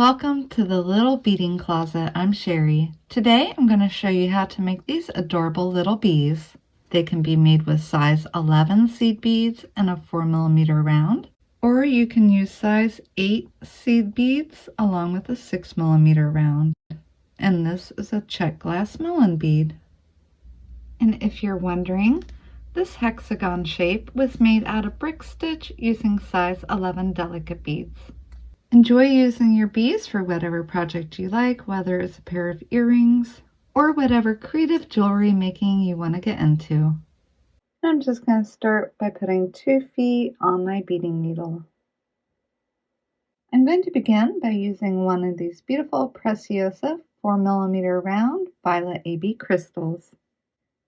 Welcome to the Little Beading Closet. I'm Sherry. Today I'm going to show you how to make these adorable little bees. They can be made with size 11 seed beads and a 4mm round, or you can use size 8 seed beads along with a 6mm round. And this is a Czech glass melon bead. And if you're wondering, this hexagon shape was made out of brick stitch using size 11 delicate beads. Enjoy using your bees for whatever project you like, whether it's a pair of earrings or whatever creative jewelry making you want to get into. I'm just going to start by putting 2 feet on my beading needle. I'm going to begin by using one of these beautiful Preciosa 4mm round violet AB crystals.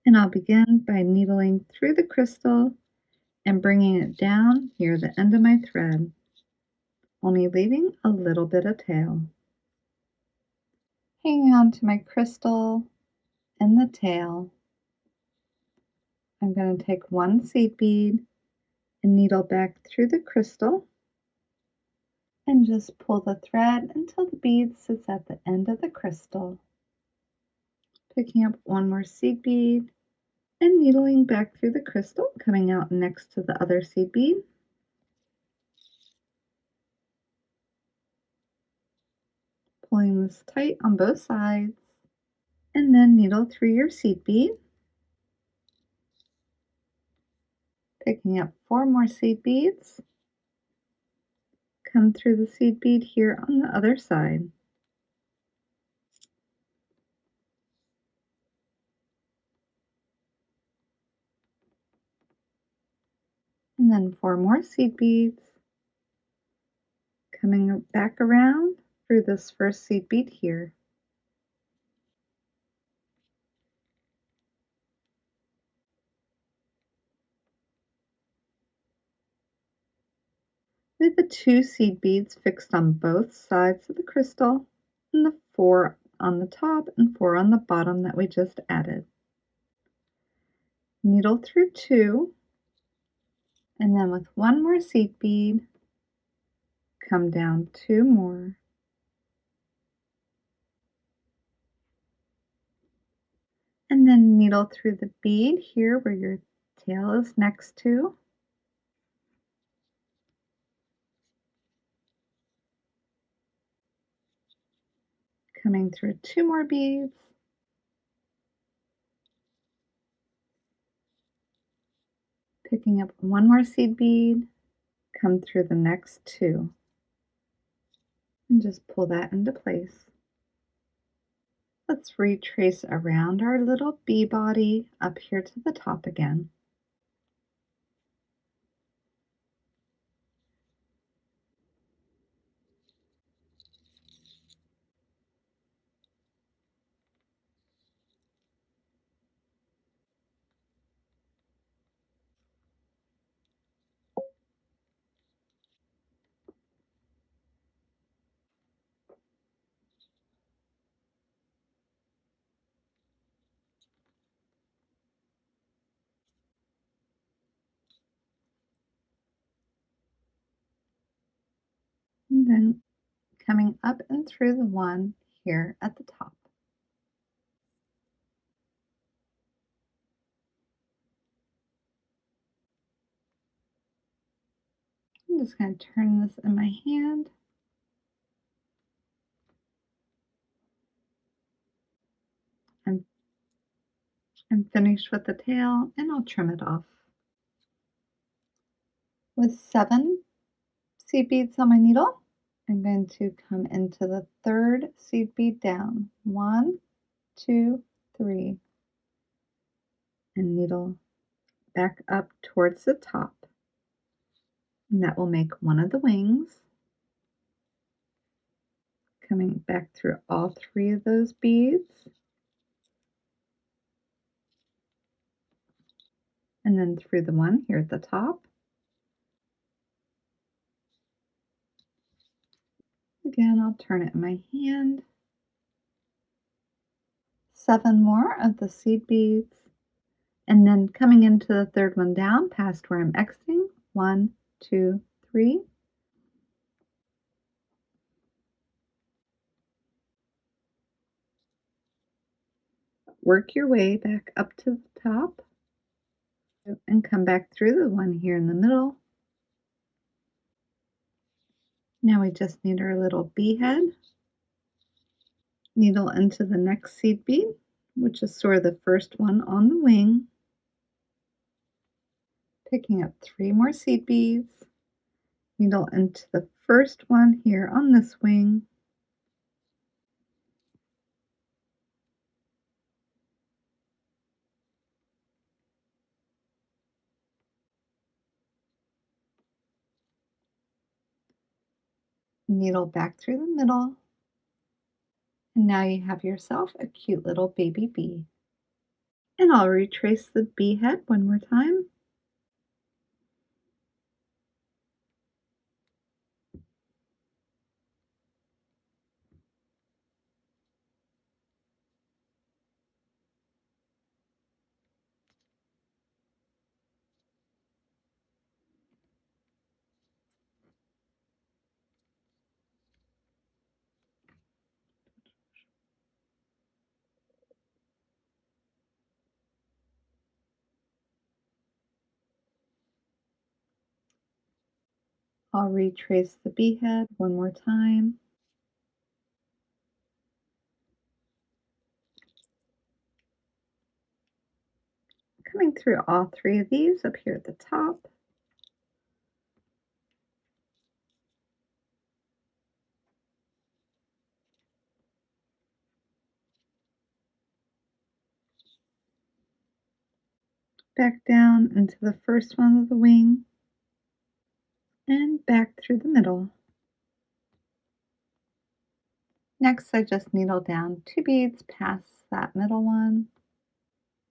And I'll begin by needling through the crystal and bringing it down near the end of my thread, only leaving a little bit of tail. Hanging on to my crystal and the tail, I'm going to take one seed bead and needle back through the crystal and just pull the thread until the bead sits at the end of the crystal. Picking up one more seed bead and needling back through the crystal, coming out next to the other seed bead. Pulling this tight on both sides, and then needle through your seed bead. Picking up 4 more seed beads. Come through the seed bead here on the other side. And then 4 more seed beads. Coming back around through this first seed bead here. With the 2 seed beads fixed on both sides of the crystal, and the 4 on the top and 4 on the bottom that we just added. Needle through 2, and then with 1 more seed bead, come down 2 more. And then needle through the bead here where your tail is next to. Coming through 2 more beads. Picking up 1 more seed bead, come through the next 2. And just pull that into place. Let's retrace around our little bee body up here to the top again. And then coming up and through the one here at the top. I'm just going to turn this in my hand. I'm finished with the tail, and I'll trim it off. With 7 seed beads on my needle, I'm going to come into the 3rd seed bead down. 1, 2, 3. And needle back up towards the top. And that will make one of the wings. Coming back through all 3 of those beads. And then through the one here at the top. Again, I'll turn it in my hand. 7 more of the seed beads. And then coming into the 3rd one down past where I'm exiting. 1, 2, 3. work your way back up to the top and come back through the one here in the middle. Now we just need our little bee head. Needle into the next seed bead, which is sort of the first one on the wing. Picking up 3 more seed beads. Needle into the first one here on this wing. Needle back through the middle. And now you have yourself a cute little baby bee. And I'll retrace the bee head one more time. I'll retrace the bee head one more time. Coming through all 3 of these up here at the top. Back down into the first one of the wing. And back through the middle. Next, I just needle down 2 beads past that middle one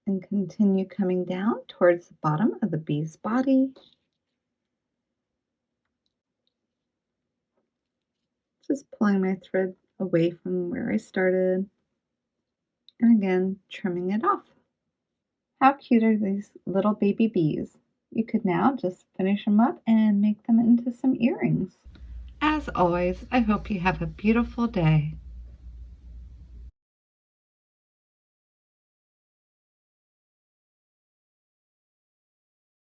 and continue coming down towards the bottom of the bee's body. Just pulling my thread away from where I started and again trimming it off. How cute are these little baby bees? You could now just finish them up and make them into some earrings. As always, I hope you have a beautiful day.